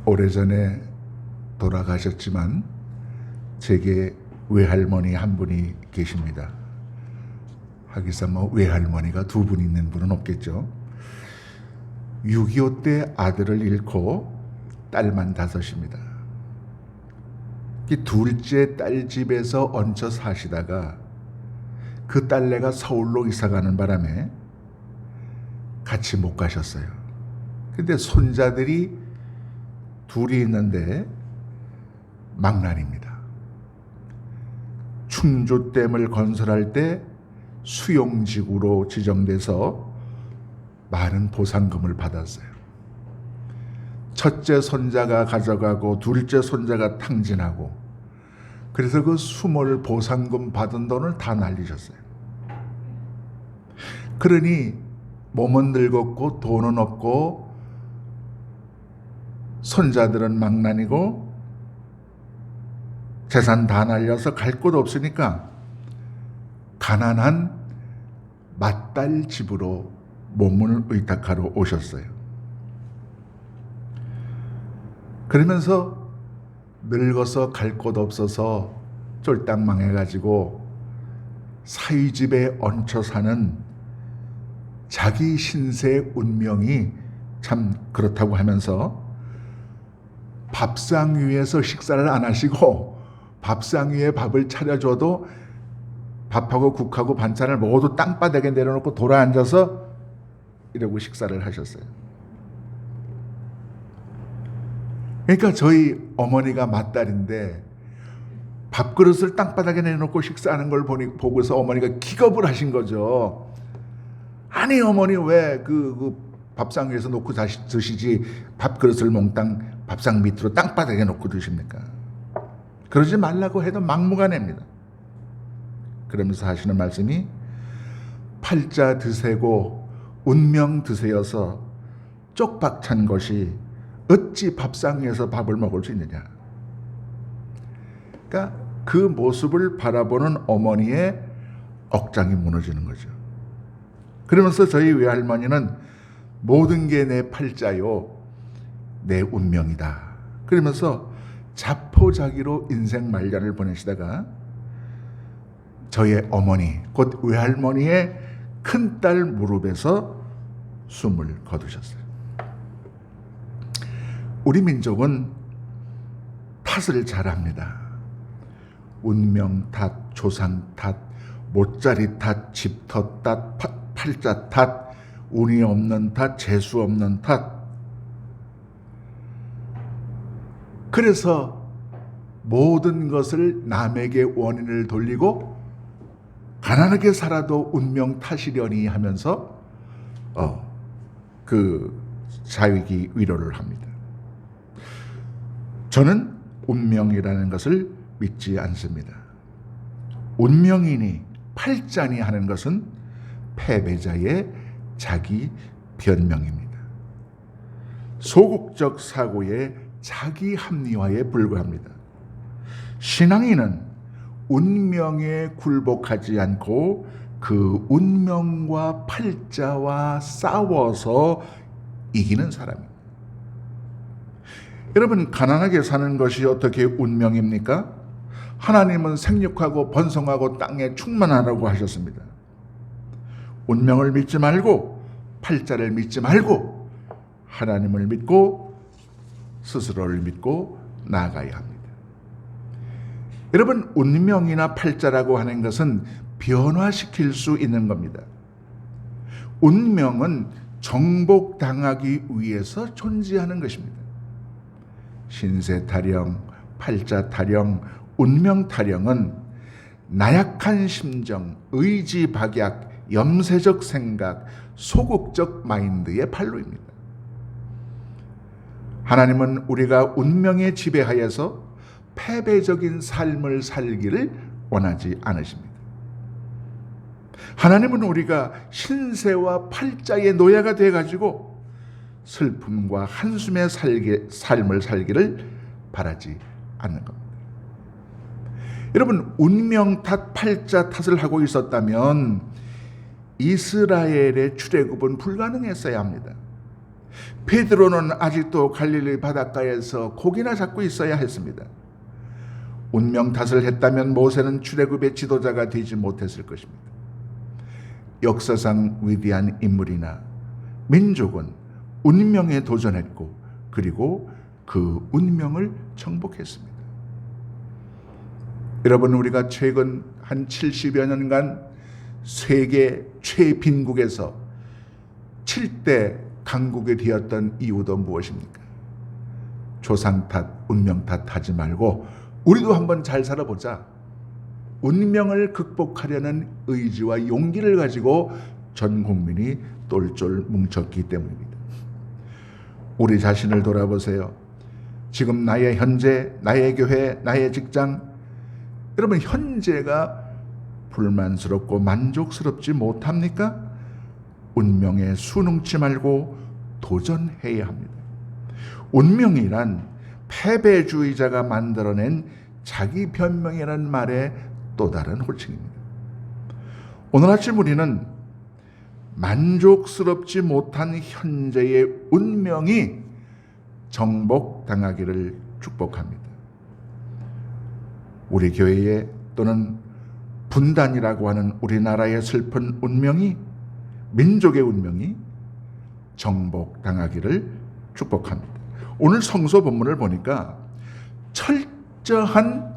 오래전에 돌아가셨지만 제게 외할머니 한 분이 계십니다. 하기사 외할머니가 두 분 있는 분은 없겠죠. 6.25 때 아들을 잃고 딸만 5입니다. 둘째 딸 집에서 얹혀 사시다가 그 딸내가 서울로 이사가는 바람에 같이 못 가셨어요. 근데 손자들이 둘이 있는데 망난입니다. 충주댐을 건설할 때 수용지구로 지정돼서 많은 보상금을 받았어요. 첫째 손자가 가져가고 둘째 손자가 탕진하고, 그래서 그 수몰 보상금 받은 돈을 다 날리셨어요. 그러니 몸은 늙었고 돈은 없고 손자들은 망난이고 재산 다 날려서 갈 곳 없으니까 가난한 맏딸 집으로 몸을 의탁하러 오셨어요. 그러면서 늙어서 갈 곳 없어서 쫄딱 망해가지고 사위집에 얹혀 사는 자기 신세 운명이 참 그렇다고 하면서 밥상 위에서 식사를 안 하시고 밥상 위에 밥을 차려줘도 밥하고 국하고 반찬을 모두 땅바닥에 내려놓고 돌아앉아서 이러고 식사를 하셨어요. 그러니까 저희 어머니가 맏딸인데 밥그릇을 땅바닥에 내놓고 식사하는 걸 보고서 어머니가 기겁을 하신 거죠. 아니 어머니 왜 그 밥상 위에서 놓고 다시 드시지 밥그릇을 몽땅 밥상 밑으로 땅바닥에 놓고 드십니까? 그러지 말라고 해도 막무가내입니다. 그러면서 하시는 말씀이 팔자 드세고 운명 드세여서 쪽박찬 것이 어찌 밥상 위에서 밥을 먹을 수 있느냐. 그러니까 그 모습을 바라보는 어머니의 억장이 무너지는 거죠. 그러면서 저희 외할머니는 모든 게 내 팔자요, 내 운명이다. 그러면서 자포자기로 인생 말년을 보내시다가 저의 어머니, 곧 외할머니의 큰딸 무릎에서 숨을 거두셨어요. 우리 민족은 탓을 잘합니다. 운명 탓, 조상 탓, 못자리 탓, 집터 탓, 팔자 탓, 운이 없는 탓, 재수 없는 탓. 그래서 모든 것을 남에게 원인을 돌리고 가난하게 살아도 운명 탓이려니 하면서 그 자위기 위로를 합니다. 저는 운명이라는 것을 믿지 않습니다. 운명이니 팔자니 하는 것은 패배자의 자기 변명입니다. 소극적 사고의 자기 합리화에 불과합니다. 신앙인은 운명에 굴복하지 않고 그 운명과 팔자와 싸워서 이기는 사람입니다. 여러분, 가난하게 사는 것이 어떻게 운명입니까? 하나님은 생육하고 번성하고 땅에 충만하라고 하셨습니다. 운명을 믿지 말고 팔자를 믿지 말고 하나님을 믿고 스스로를 믿고 나아가야 합니다. 여러분, 운명이나 팔자라고 하는 것은 변화시킬 수 있는 겁니다. 운명은 정복당하기 위해서 존재하는 것입니다. 신세 타령, 팔자 타령, 운명 타령은 나약한 심정, 의지 박약, 염세적 생각, 소극적 마인드의 발로입니다. 하나님은 우리가 운명에 지배하여서 패배적인 삶을 살기를 원하지 않으십니다. 하나님은 우리가 신세와 팔자의 노예가 되어가지고 슬픔과 한숨의 삶을 살기를 바라지 않는 겁니다. 여러분, 운명 탓, 팔자 탓을 하고 있었다면 이스라엘의 출애굽은 불가능했어야 합니다. 베드로는 아직도 갈릴리 바닷가에서 고기나 잡고 있어야 했습니다. 운명 탓을 했다면 모세는 출애굽의 지도자가 되지 못했을 것입니다. 역사상 위대한 인물이나 민족은 운명에 도전했고 그리고 그 운명을 정복했습니다. 여러분, 우리가 최근 한 70여 년간 세계 최빈국에서 7대 강국이 되었던 이유도 무엇입니까? 조상 탓, 운명 탓 하지 말고 우리도 한번 잘 살아보자. 운명을 극복하려는 의지와 용기를 가지고 전 국민이 똘똘 뭉쳤기 때문입니다. 우리 자신을 돌아보세요. 지금 나의 현재, 나의 교회, 나의 직장, 여러분 현재가 불만스럽고 만족스럽지 못합니까? 운명에 순응치 말고 도전해야 합니다. 운명이란 패배주의자가 만들어낸 자기 변명이라는 말의 또 다른 호칭입니다. 오늘 아침 우리는 만족스럽지 못한 현재의 운명이 정복당하기를 축복합니다. 우리 교회에 또는 분단이라고 하는 우리나라의 슬픈 운명이, 민족의 운명이 정복당하기를 축복합니다. 오늘 성서 본문을 보니까 철저한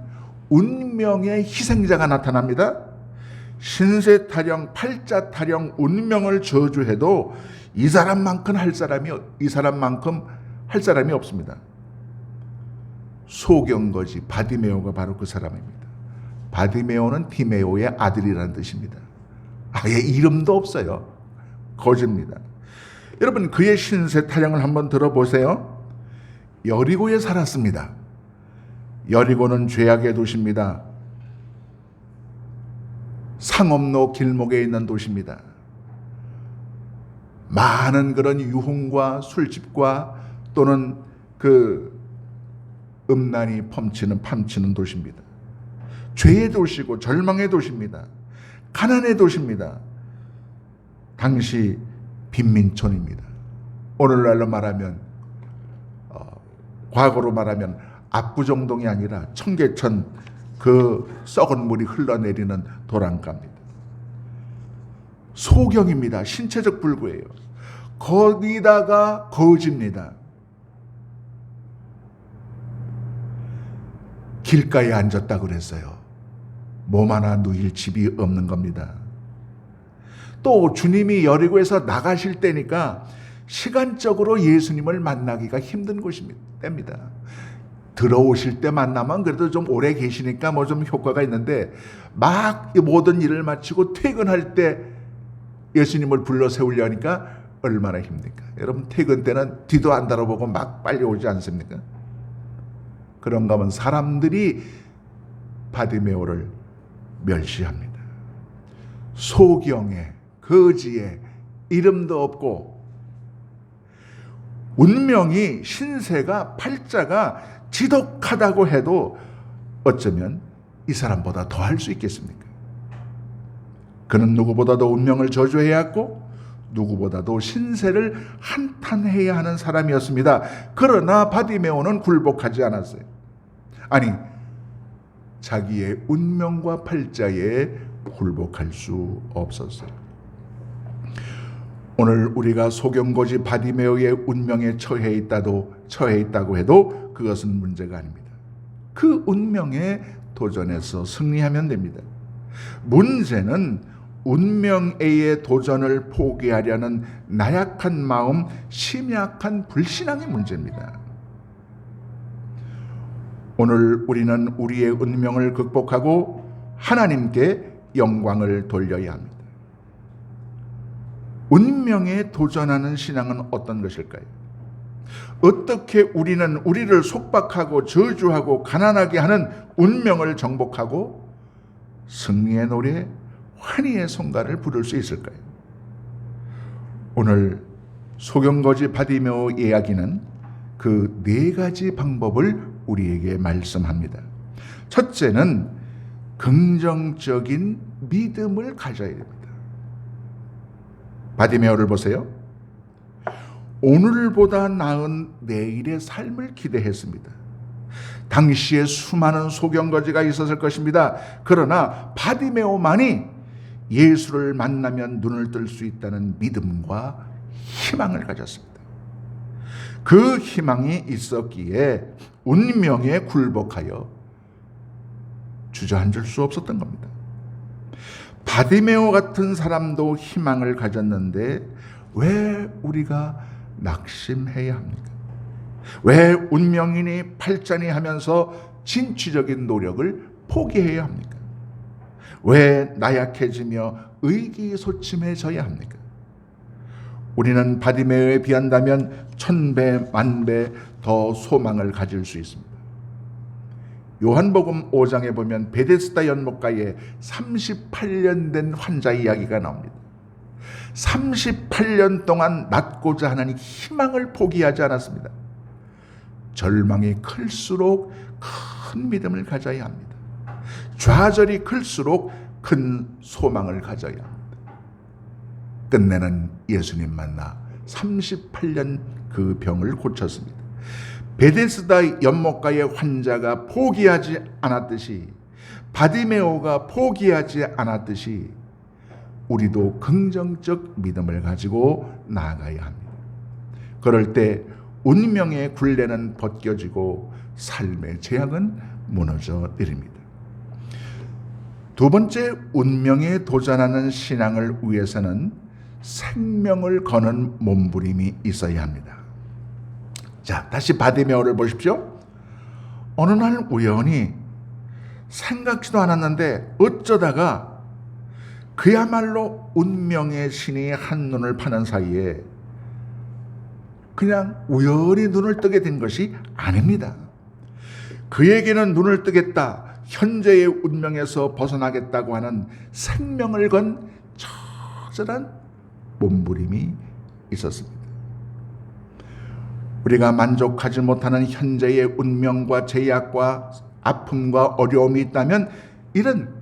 운명의 희생자가 나타납니다. 신세 타령, 팔자 타령, 운명을 저주해도 이 사람만큼 할 사람이 없습니다. 소경거지 바디메오가 바로 그 사람입니다. 바디메오는 디메오의 아들이라는 뜻입니다. 아예 이름도 없어요. 거지입니다. 여러분, 그의 신세 타령을 한번 들어보세요. 여리고에 살았습니다. 여리고는 죄악의 도시입니다. 상업로 길목에 있는 도시입니다. 많은 그런 유흥과 술집과 또는 그 음란이 팜치는 도시입니다. 죄의 도시고 절망의 도시입니다. 가난의 도시입니다. 당시 빈민촌입니다. 오늘날로 말하면 과거로 말하면 압구정동이 아니라 청계천 그 썩은 물이 흘러내리는 도랑가입니다. 소경입니다. 신체적 불구예요. 거기다가 거지입니다. 길가에 앉았다 그랬어요. 몸 하나 누일 집이 없는 겁니다. 또 주님이 여리고에서 나가실 때니까 시간적으로 예수님을 만나기가 힘든 때입니다. 들어오실 때 만나면 그래도 좀 오래 계시니까 뭐 좀 효과가 있는데 막 모든 일을 마치고 퇴근할 때 예수님을 불러 세우려니까 얼마나 힘듭니까? 여러분, 퇴근 때는 뒤도 안 돌아보고 막 빨리 오지 않습니까? 그런가 하면 사람들이 바디메오를 멸시합니다. 소경에, 거지에, 이름도 없고 운명이, 신세가, 팔자가 지독하다고 해도 어쩌면 이 사람보다 더 할 수 있겠습니까? 그는 누구보다도 운명을 저주해야 했고 누구보다도 신세를 한탄해야 하는 사람이었습니다. 그러나 바디메오는 굴복하지 않았어요. 아니, 자기의 운명과 팔자에 굴복할 수 없었어요. 오늘 우리가 소경거지 바디메오의 운명에 처해 있다고 해도 그것은 문제가 아닙니다. 그 운명에 도전해서 승리하면 됩니다. 문제는 운명의 도전을 포기하려는 나약한 마음, 심약한 불신앙의 문제입니다. 오늘 우리는 우리의 운명을 극복하고 하나님께 영광을 돌려야 합니다. 운명에 도전하는 신앙은 어떤 것일까요? 어떻게 우리는 우리를 속박하고 저주하고 가난하게 하는 운명을 정복하고 승리의 노래, 환희의 성가를 부를 수 있을까요? 오늘 소경거지 바디메오 이야기는 그 네 가지 방법을 우리에게 말씀합니다. 첫째는 긍정적인 믿음을 가져야 됩니다. 바디메오를 보세요. 오늘보다 나은 내일의 삶을 기대했습니다. 당시에 수많은 소경거지가 있었을 것입니다. 그러나 바디메오만이 예수를 만나면 눈을 뜰 수 있다는 믿음과 희망을 가졌습니다. 그 희망이 있었기에 운명에 굴복하여 주저앉을 수 없었던 겁니다. 바디메오 같은 사람도 희망을 가졌는데 왜 우리가 낙심해야 합니까? 왜 운명이니 팔자니 하면서 진취적인 노력을 포기해야 합니까? 왜 나약해지며 의기소침해져야 합니까? 우리는 바디메오에 비한다면 1000배, 10,000배 더 소망을 가질 수 있습니다. 요한복음 5장에 보면 베데스다 연못가에 38년 된 환자 이야기가 나옵니다. 38년 동안 낫고자 하는 희망을 포기하지 않았습니다. 절망이 클수록 큰 믿음을 가져야 합니다. 좌절이 클수록 큰 소망을 가져야 합니다. 끝내는 예수님 만나 38년 그 병을 고쳤습니다. 베데스다 연못가의 환자가 포기하지 않았듯이, 바디메오가 포기하지 않았듯이 우리도 긍정적 믿음을 가지고 나아가야 합니다. 그럴 때 운명의 굴레는 벗겨지고 삶의 제약은 무너져 내립니다. 두 번째, 운명에 도전하는 신앙을 위해서는 생명을 거는 몸부림이 있어야 합니다. 자, 다시 바디메오를 보십시오. 어느 날 우연히 생각지도 않았는데 어쩌다가 그야말로 운명의 신이 한눈을 파는 사이에 그냥 우연히 눈을 뜨게 된 것이 아닙니다. 그에게는 눈을 뜨겠다, 현재의 운명에서 벗어나겠다고 하는 생명을 건 처절한 몸부림이 있었습니다. 우리가 만족하지 못하는 현재의 운명과 제약과 아픔과 어려움이 있다면 이런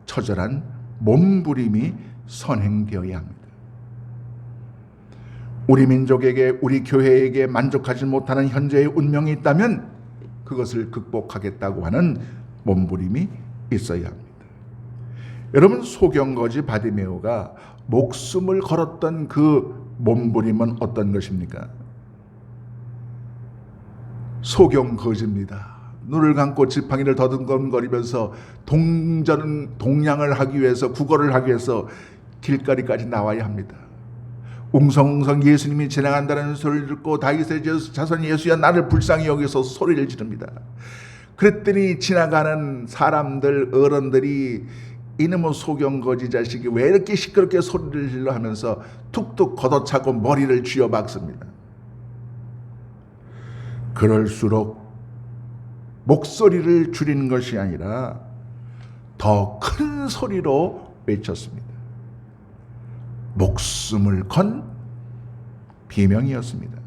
처절한 몸부림이 선행되어야 합니다. 우리 민족에게, 우리 교회에게 만족하지 못하는 현재의 운명이 있다면 그것을 극복하겠다고 하는 몸부림이 있어야 합니다. 여러분, 소경거지 바디메오가 목숨을 걸었던 그 몸부림은 어떤 것입니까? 소경거지입니다. 눈을 감고 지팡이를 더듬거리면서 동냥을 하기 위해서, 구걸을 하기 위해서 길거리까지 나와야 합니다. 웅성웅성 예수님이 지나간다는 소리를 듣고 다윗의 자손 예수야 나를 불쌍히 여기서 소리를 지릅니다. 그랬더니 지나가는 사람들, 어른들이 이놈의 소경거지 자식이 왜 이렇게 시끄럽게 소리를 질러 하면서 툭툭 걷어차고 머리를 쥐어박습니다. 그럴수록 목소리를 줄이는 것이 아니라 더 큰 소리로 외쳤습니다. 목숨을 건 비명이었습니다.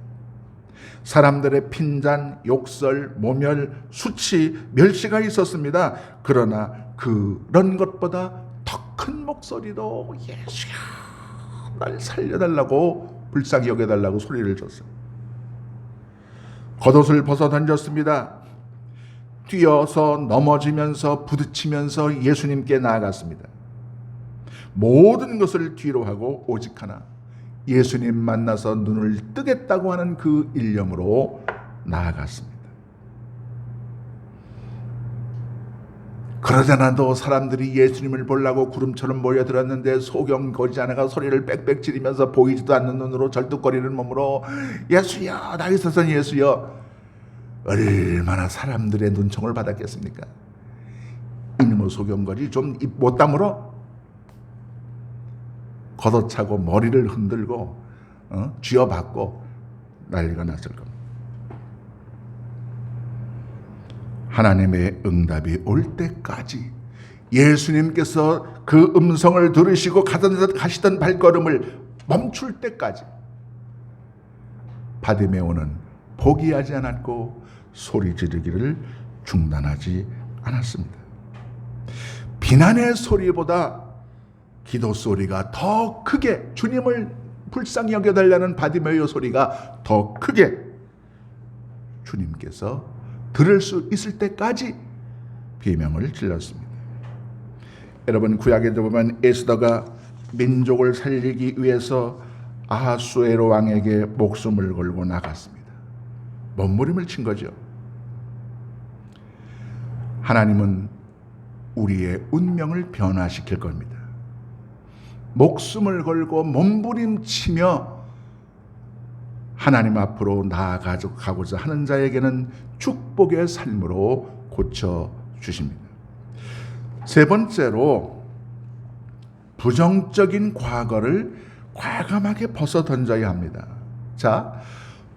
사람들의 핀잔, 욕설, 모멸, 수치, 멸시가 있었습니다. 그러나 그런 것보다 더 큰 목소리로 예수야 날 살려달라고, 불쌍히 여겨달라고 소리를 줬어요. 겉옷을 벗어 던졌습니다. 뛰어서 넘어지면서 부딪히면서 예수님께 나아갔습니다. 모든 것을 뒤로 하고 오직 하나, 예수님 만나서 눈을 뜨겠다고 하는 그 일념으로 나아갔습니다. 그러자나도 사람들이 예수님을 보려고 구름처럼 모여들었는데 소경거지 하나가 소리를 빽빽 지르면서 보이지도 않는 눈으로 절뚝거리는 몸으로 예수여, 다윗의 son 예수여, 얼마나 사람들의 눈총을 받았겠습니까? 이놈의 소경거지 좀 입 못 다물어? 걷어차고 머리를 흔들고 쥐어박고 난리가 났을 겁니다. 하나님의 응답이 올 때까지, 예수님께서 그 음성을 들으시고 가시던 발걸음을 멈출 때까지 바디메오는 포기하지 않았고 소리 지르기를 중단하지 않았습니다. 비난의 소리보다 기도 소리가 더 크게 주님을 불쌍히 여겨달라는 바디메오의 소리가 더 크게 주님께서 들을 수 있을 때까지 비명을 질렀습니다. 여러분, 구약에도 보면 에스더가 민족을 살리기 위해서 아하수에로 왕에게 목숨을 걸고 나갔습니다. 몸부림을 친 거죠. 하나님은 우리의 운명을 변화시킬 겁니다. 목숨을 걸고 몸부림치며 하나님 앞으로 나아가고자 하는 자에게는 축복의 삶으로 고쳐주십니다. 세 번째로, 부정적인 과거를 과감하게 벗어 던져야 합니다. 자,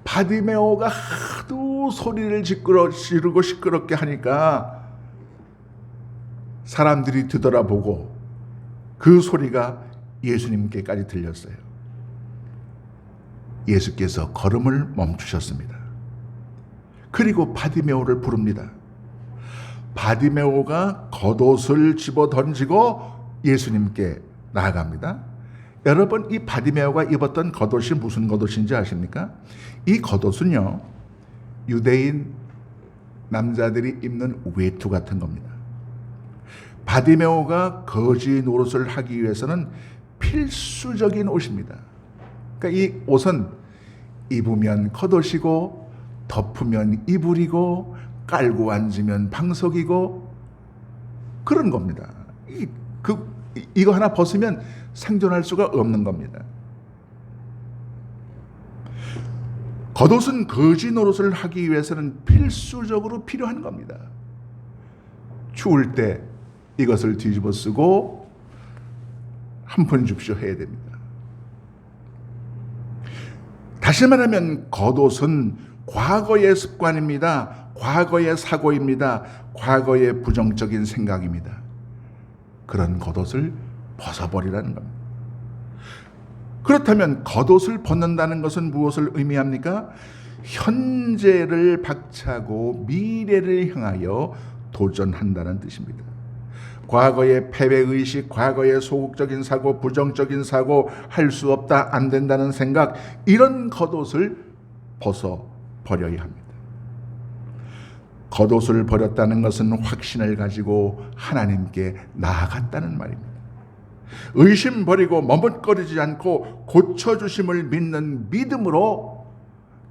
바디메오가 하도 소리를 지르고 시끄럽게 하니까 사람들이 뒤돌아보고 그 소리가 예수님께까지 들렸어요. 예수께서 걸음을 멈추셨습니다. 그리고 바디메오를 부릅니다. 바디메오가 겉옷을 집어 던지고 예수님께 나아갑니다. 여러분, 이 바디메오가 입었던 겉옷이 무슨 겉옷인지 아십니까? 이 겉옷은요, 유대인 남자들이 입는 외투 같은 겁니다. 바디메오가 거지 노릇을 하기 위해서는 필수적인 옷입니다. 그러니까 이 옷은 입으면 겉옷이고, 덮으면 이불이고, 깔고 앉으면 방석이고, 그런 겁니다. 이거 하나 벗으면 생존할 수가 없는 겁니다. 겉옷은 거지 노릇을 하기 위해서는 필수적으로 필요한 겁니다. 추울 때 이것을 뒤집어 쓰고 한 푼 줍쇼 해야 됩니다. 다시 말하면 겉옷은 과거의 습관입니다. 과거의 사고입니다. 과거의 부정적인 생각입니다. 그런 겉옷을 벗어버리라는 겁니다. 그렇다면 겉옷을 벗는다는 것은 무엇을 의미합니까? 현재를 박차고 미래를 향하여 도전한다는 뜻입니다. 과거의 패배의식, 과거의 소극적인 사고, 부정적인 사고, 할 수 없다, 안 된다는 생각, 이런 겉옷을 벗어버려야 합니다. 겉옷을 버렸다는 것은 확신을 가지고 하나님께 나아갔다는 말입니다. 의심 버리고 머뭇거리지 않고 고쳐주심을 믿는 믿음으로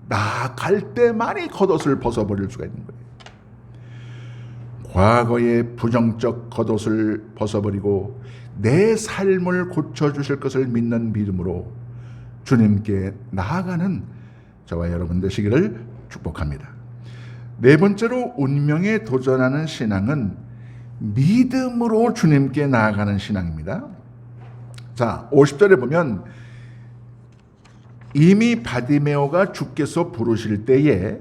나아갈 때만이 겉옷을 벗어버릴 수가 있는 거예요. 과거의 부정적 겉옷을 벗어버리고 내 삶을 고쳐주실 것을 믿는 믿음으로 주님께 나아가는 저와 여러분 되시기를 축복합니다. 네 번째로, 운명에 도전하는 신앙은 믿음으로 주님께 나아가는 신앙입니다. 자, 50절에 보면 이미 바디메오가 주께서 부르실 때에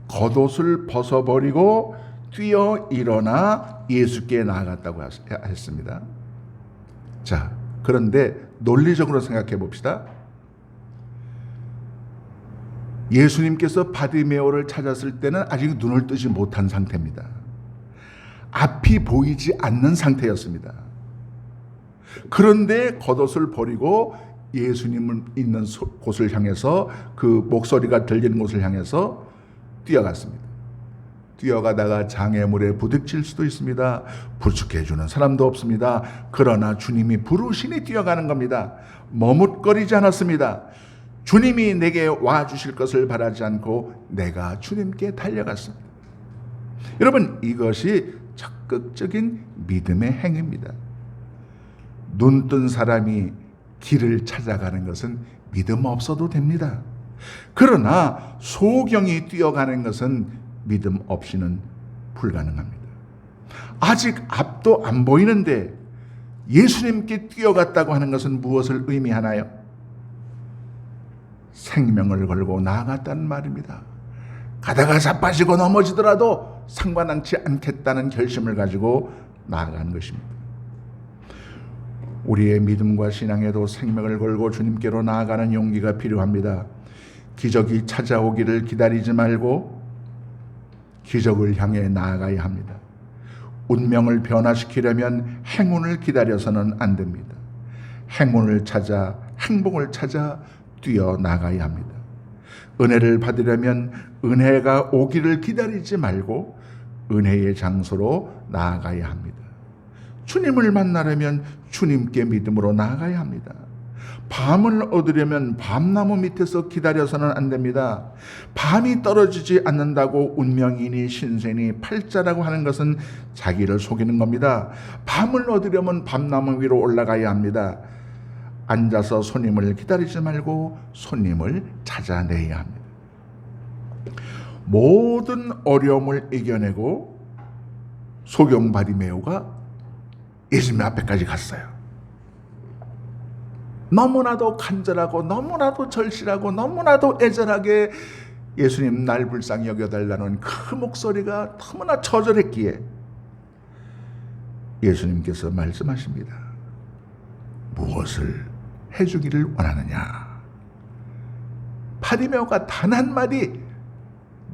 겉옷을 벗어버리고 뛰어 일어나 예수께 나아갔다고 했습니다. 자, 그런데 논리적으로 생각해 봅시다. 예수님께서 바디메오를 찾았을 때는 아직 눈을 뜨지 못한 상태입니다. 앞이 보이지 않는 상태였습니다. 그런데 겉옷을 버리고 예수님을 있는 곳을 향해서, 그 목소리가 들리는 곳을 향해서 뛰어갔습니다. 뛰어가다가 장애물에 부딪힐 수도 있습니다. 부축해주는 사람도 없습니다. 그러나 주님이 부르시니 뛰어가는 겁니다. 머뭇거리지 않았습니다. 주님이 내게 와주실 것을 바라지 않고 내가 주님께 달려갔습니다. 여러분, 이것이 적극적인 믿음의 행위입니다. 눈뜬 사람이 길을 찾아가는 것은 믿음 없어도 됩니다. 그러나 소경이 뛰어가는 것은 믿음 없이는 불가능합니다. 아직 앞도 안 보이는데 예수님께 뛰어갔다고 하는 것은 무엇을 의미하나요? 생명을 걸고 나아갔다는 말입니다. 가다가 자빠지고 넘어지더라도 상관하지 않겠다는 결심을 가지고 나아가는 것입니다. 우리의 믿음과 신앙에도 생명을 걸고 주님께로 나아가는 용기가 필요합니다. 기적이 찾아오기를 기다리지 말고 기적을 향해 나아가야 합니다. 운명을 변화시키려면 행운을 기다려서는 안 됩니다. 행운을 찾아 행복을 찾아 뛰어나가야 합니다. 은혜를 받으려면 은혜가 오기를 기다리지 말고 은혜의 장소로 나아가야 합니다. 주님을 만나려면 주님께 믿음으로 나아가야 합니다. 밤을 얻으려면 밤나무 밑에서 기다려서는 안 됩니다. 밤이 떨어지지 않는다고 운명이니 신세니 팔자라고 하는 것은 자기를 속이는 겁니다. 밤을 얻으려면 밤나무 위로 올라가야 합니다. 앉아서 손님을 기다리지 말고 손님을 찾아내야 합니다. 모든 어려움을 이겨내고 소경 바리메오가 예수님 앞에까지 갔어요. 너무나도 간절하고 너무나도 절실하고 너무나도 애절하게 예수님 날 불쌍히 여겨달라는 그 목소리가 너무나 처절했기에 예수님께서 말씀하십니다. 무엇을 해주기를 원하느냐? 바리메오가 단 한마디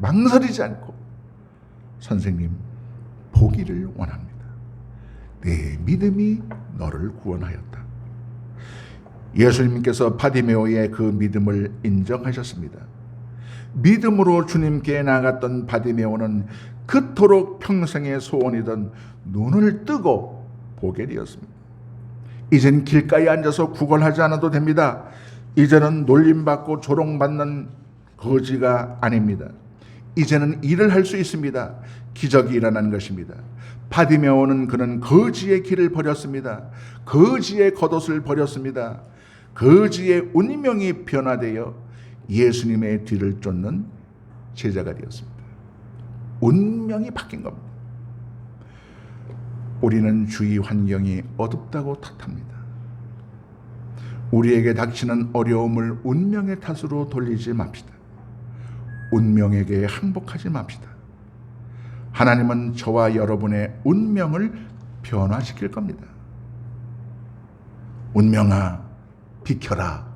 망설이지 않고 선생님 보기를 원합니다. 내 믿음이 너를 구원하였다. 예수님께서 바디메오의 그 믿음을 인정하셨습니다. 믿음으로 주님께 나갔던 바디메오는 그토록 평생의 소원이던 눈을 뜨고 보게 되었습니다. 이젠 길가에 앉아서 구걸하지 않아도 됩니다. 이제는 놀림받고 조롱받는 거지가 아닙니다. 이제는 일을 할 수 있습니다. 기적이 일어난 것입니다. 바디메오는 그는 거지의 길을 버렸습니다. 거지의 겉옷을 버렸습니다. 거지의 운명이 변화되어 예수님의 뒤를 쫓는 제자가 되었습니다. 운명이 바뀐 겁니다. 우리는 주위 환경이 어둡다고 탓합니다. 우리에게 닥치는 어려움을 운명의 탓으로 돌리지 맙시다. 운명에게 항복하지 맙시다. 하나님은 저와 여러분의 운명을 변화시킬 겁니다. 운명아, 비켜라,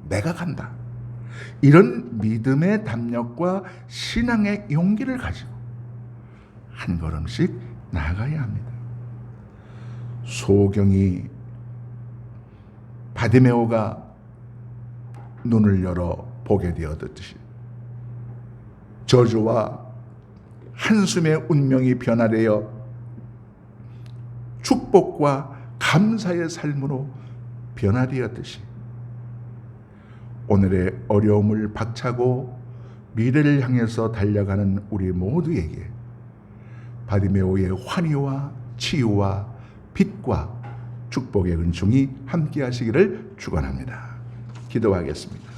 내가 간다. 이런 믿음의 담력과 신앙의 용기를 가지고 한 걸음씩 나아가야 합니다. 소경이 바디메오가 눈을 열어 보게 되었듯이 저주와 한숨의 운명이 변화되어 축복과 감사의 삶으로 변화되었듯이 오늘의 어려움을 박차고 미래를 향해서 달려가는 우리 모두에게 바디메오의 환희와 치유와 빛과 축복의 은총이 함께 하시기를 축원합니다. 기도하겠습니다.